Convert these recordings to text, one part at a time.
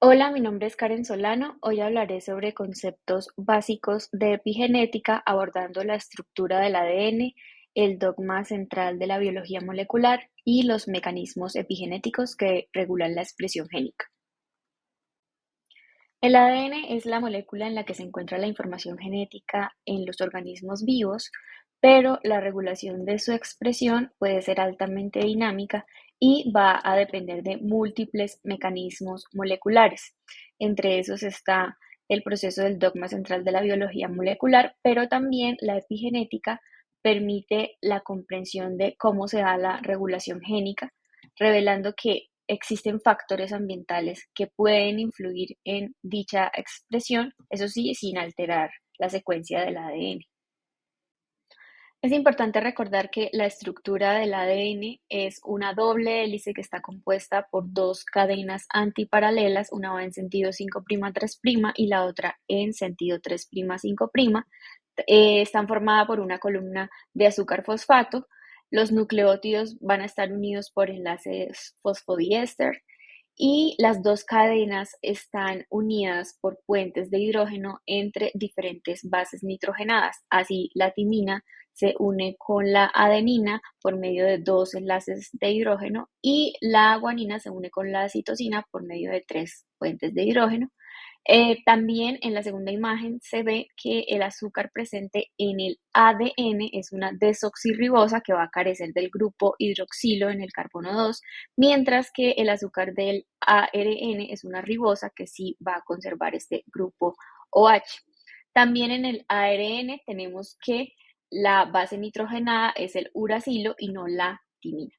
Hola, mi nombre es Karen Solano. Hoy hablaré sobre conceptos básicos de epigenética abordando la estructura del ADN, el dogma central de la biología molecular y los mecanismos epigenéticos que regulan la expresión génica. El ADN es la molécula en la que se encuentra la información genética en los organismos vivos, pero la regulación de su expresión puede ser altamente dinámica y va a depender de múltiples mecanismos moleculares. Entre esos está el proceso del dogma central de la biología molecular, pero también la epigenética permite la comprensión de cómo se da la regulación génica, revelando que existen factores ambientales que pueden influir en dicha expresión, eso sí, sin alterar la secuencia del ADN. Es importante recordar que la estructura del ADN es una doble hélice que está compuesta por dos cadenas antiparalelas, una va en sentido 5' 3' y la otra en sentido 3' 5'. Están formadas por una columna de azúcar fosfato. Los nucleótidos van a estar unidos por enlaces fosfodiéster y las dos cadenas están unidas por puentes de hidrógeno entre diferentes bases nitrogenadas. Así, la timina se une con la adenina por medio de dos enlaces de hidrógeno y la guanina se une con la citosina por medio de tres puentes de hidrógeno. También en la segunda imagen se ve que el azúcar presente en el ADN es una desoxirribosa que va a carecer del grupo hidroxilo en el carbono 2, mientras que el azúcar del ARN es una ribosa que sí va a conservar este grupo OH. También en el ARN tenemos que la base nitrogenada es el uracilo y no la timina.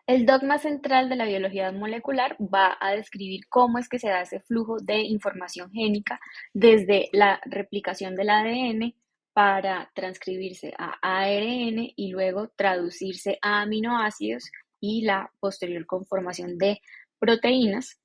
El dogma central de la biología molecular va a describir cómo es que se da ese flujo de información génica desde la replicación del ADN para transcribirse a ARN y luego traducirse a aminoácidos y la posterior conformación de proteínas.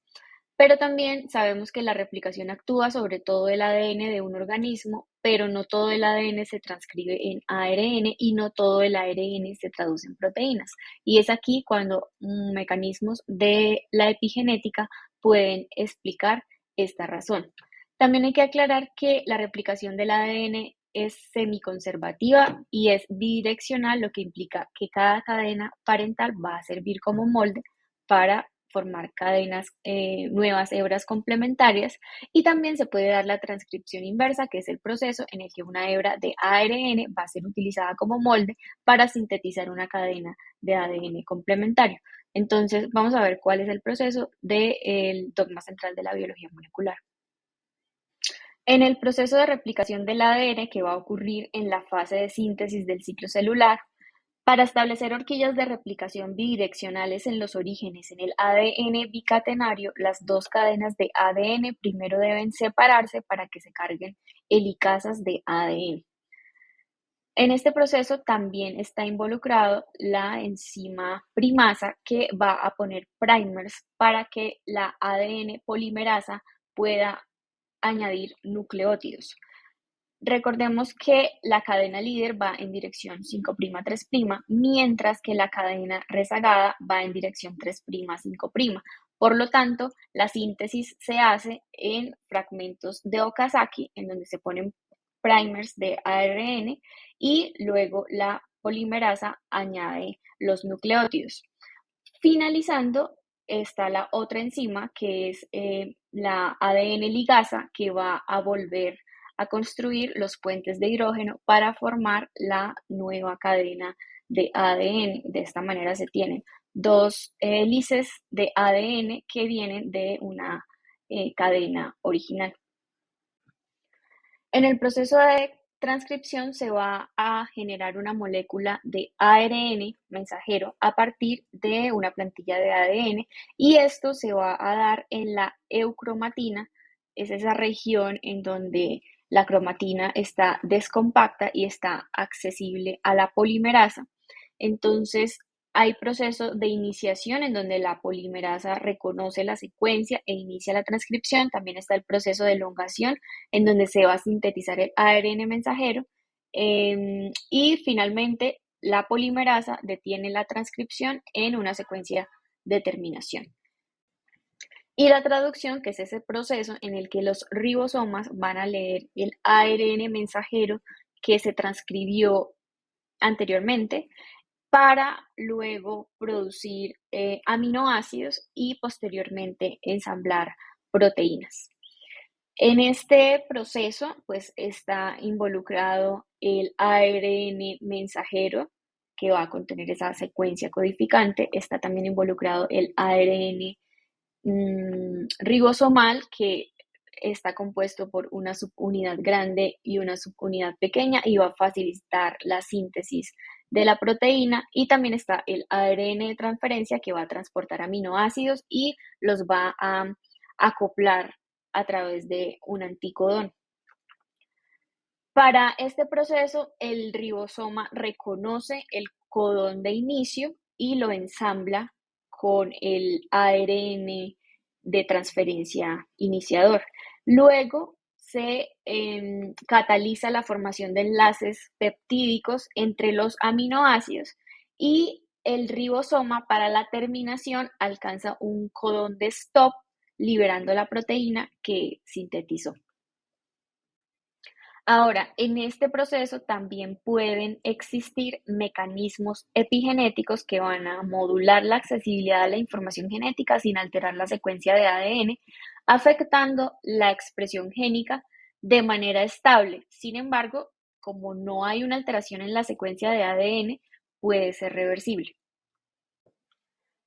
Pero también sabemos que la replicación actúa sobre todo el ADN de un organismo, pero no todo el ADN se transcribe en ARN y no todo el ARN se traduce en proteínas. Y es aquí cuando mecanismos de la epigenética pueden explicar esta razón. También hay que aclarar que la replicación del ADN es semiconservativa y es bidireccional, lo que implica que cada cadena parental va a servir como molde para formar cadenas, nuevas hebras complementarias, y también se puede dar la transcripción inversa, que es el proceso en el que una hebra de ARN va a ser utilizada como molde para sintetizar una cadena de ADN complementario. Entonces, vamos a ver cuál es el proceso del dogma central de la biología molecular. En el proceso de replicación del ADN que va a ocurrir en la fase de síntesis del ciclo celular, para establecer horquillas de replicación bidireccionales en los orígenes en el ADN bicatenario, las dos cadenas de ADN primero deben separarse para que se carguen helicasas de ADN. En este proceso también está involucrado la enzima primasa que va a poner primers para que la ADN polimerasa pueda añadir nucleótidos. Recordemos que la cadena líder va en dirección 5' 3', mientras que la cadena rezagada va en dirección 3' 5'. Por lo tanto, la síntesis se hace en fragmentos de Okazaki, en donde se ponen primers de ARN y luego la polimerasa añade los nucleótidos. Finalizando, está la otra enzima que es la ADN ligasa que va a volver a construir los puentes de hidrógeno para formar la nueva cadena de ADN. De esta manera se tienen dos hélices de ADN que vienen de una cadena original. En el proceso de transcripción se va a generar una molécula de ARN mensajero a partir de una plantilla de ADN y esto se va a dar en la eucromatina, es esa región en donde la cromatina está descompacta y está accesible a la polimerasa. Entonces, hay proceso de iniciación en donde la polimerasa reconoce la secuencia e inicia la transcripción. También está el proceso de elongación en donde se va a sintetizar el ARN mensajero. Y finalmente, la polimerasa detiene la transcripción en una secuencia de terminación. Y la traducción, que es ese proceso en el que los ribosomas van a leer el ARN mensajero que se transcribió anteriormente para luego producir aminoácidos y posteriormente ensamblar proteínas. En este proceso, pues está involucrado el ARN mensajero que va a contener esa secuencia codificante, está también involucrado el ARN ribosomal que está compuesto por una subunidad grande y una subunidad pequeña y va a facilitar la síntesis de la proteína, y también está el ARN de transferencia que va a transportar aminoácidos y los va a acoplar a través de un anticodón. Para este proceso, el ribosoma reconoce el codón de inicio y lo ensambla con el ARN de transferencia iniciador. Luego se cataliza la formación de enlaces peptídicos entre los aminoácidos y el ribosoma para la terminación alcanza un codón de stop liberando la proteína que sintetizó. Ahora, en este proceso también pueden existir mecanismos epigenéticos que van a modular la accesibilidad a la información genética sin alterar la secuencia de ADN, afectando la expresión génica de manera estable. Sin embargo, como no hay una alteración en la secuencia de ADN, puede ser reversible.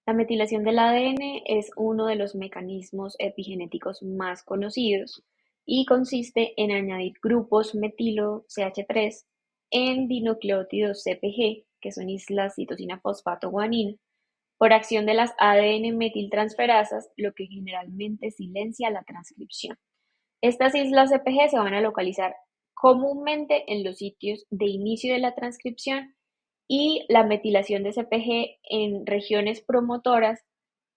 La metilación del ADN es uno de los mecanismos epigenéticos más conocidos y consiste en añadir grupos metilo CH3 en dinucleótidos CpG, que son islas citosina fosfato guanina, por acción de las ADN metiltransferasas, lo que generalmente silencia la transcripción. Estas islas CpG se van a localizar comúnmente en los sitios de inicio de la transcripción, y la metilación de CpG en regiones promotoras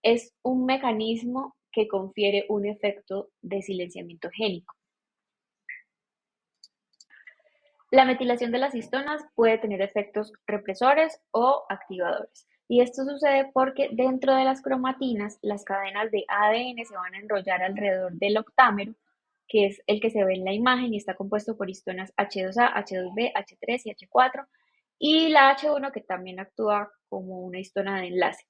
es un mecanismo que confiere un efecto de silenciamiento génico. La metilación de las histonas puede tener efectos represores o activadores. Y esto sucede porque dentro de las cromatinas, las cadenas de ADN se van a enrollar alrededor del octámero, que es el que se ve en la imagen y está compuesto por histonas H2A, H2B, H3 y H4, y la H1 que también actúa como una histona de enlace.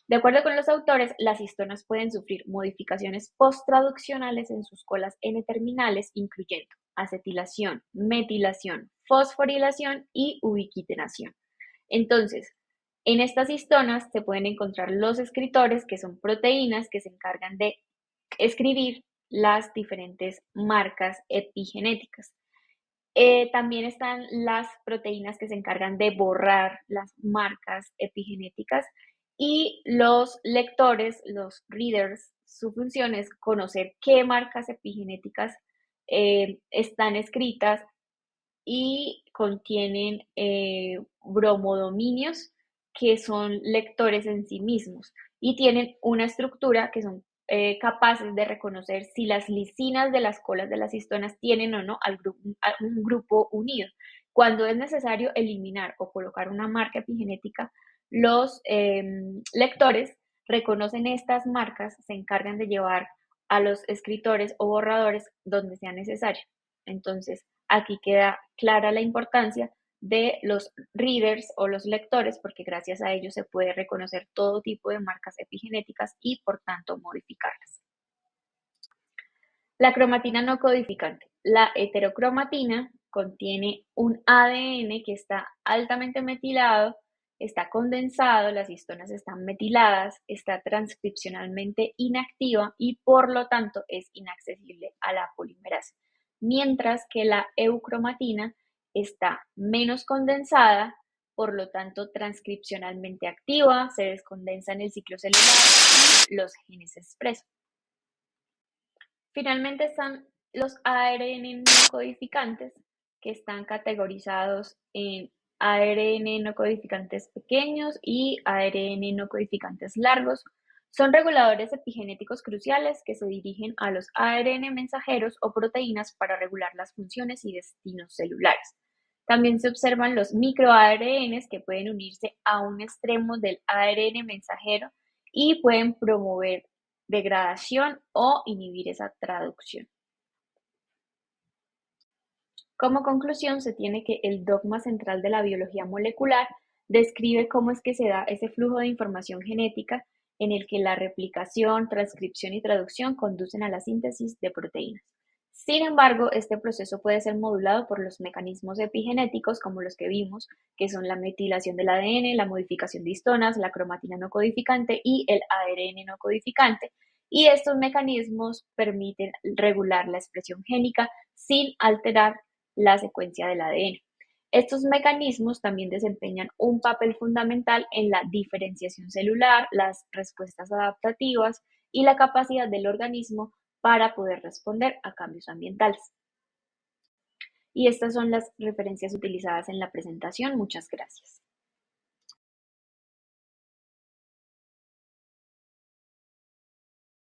De acuerdo con los autores, las histonas pueden sufrir modificaciones post-traduccionales en sus colas N-terminales, incluyendo acetilación, metilación, fosforilación y ubiquitinación. Entonces, en estas histonas se pueden encontrar los escritores, que son proteínas que se encargan de escribir las diferentes marcas epigenéticas. También están las proteínas que se encargan de borrar las marcas epigenéticas, y los lectores, los readers, su función es conocer qué marcas epigenéticas están escritas y contienen bromodominios que son lectores en sí mismos y tienen una estructura que son capaces de reconocer si las lisinas de las colas de las histonas tienen o no un grupo unido. Cuando es necesario eliminar o colocar una marca epigenética, los lectores reconocen estas marcas, se encargan de llevar a los escritores o borradores donde sea necesario. Entonces, aquí queda clara la importancia de los readers o los lectores, porque gracias a ellos se puede reconocer todo tipo de marcas epigenéticas y por tanto modificarlas. La cromatina no codificante. La heterocromatina contiene un ADN que está altamente metilado, está condensado, las histonas están metiladas, está transcripcionalmente inactiva y por lo tanto es inaccesible a la polimerasa. Mientras que la eucromatina está menos condensada, por lo tanto transcripcionalmente activa, se descondensa en el ciclo celular y los genes expresan. Finalmente están los ARN no codificantes, que están categorizados en ARN no codificantes pequeños y ARN no codificantes largos. Son reguladores epigenéticos cruciales que se dirigen a los ARN mensajeros o proteínas para regular las funciones y destinos celulares. También se observan los microARNs que pueden unirse a un extremo del ARN mensajero y pueden promover degradación o inhibir esa traducción. Como conclusión, se tiene que el dogma central de la biología molecular describe cómo es que se da ese flujo de información genética en el que la replicación, transcripción y traducción conducen a la síntesis de proteínas. Sin embargo, este proceso puede ser modulado por los mecanismos epigenéticos como los que vimos, que son la metilación del ADN, la modificación de histonas, la cromatina no codificante y el ARN no codificante, y estos mecanismos permiten regular la expresión génica sin alterar la secuencia del ADN. Estos mecanismos también desempeñan un papel fundamental en la diferenciación celular, las respuestas adaptativas y la capacidad del organismo para poder responder a cambios ambientales. Y estas son las referencias utilizadas en la presentación. Muchas gracias.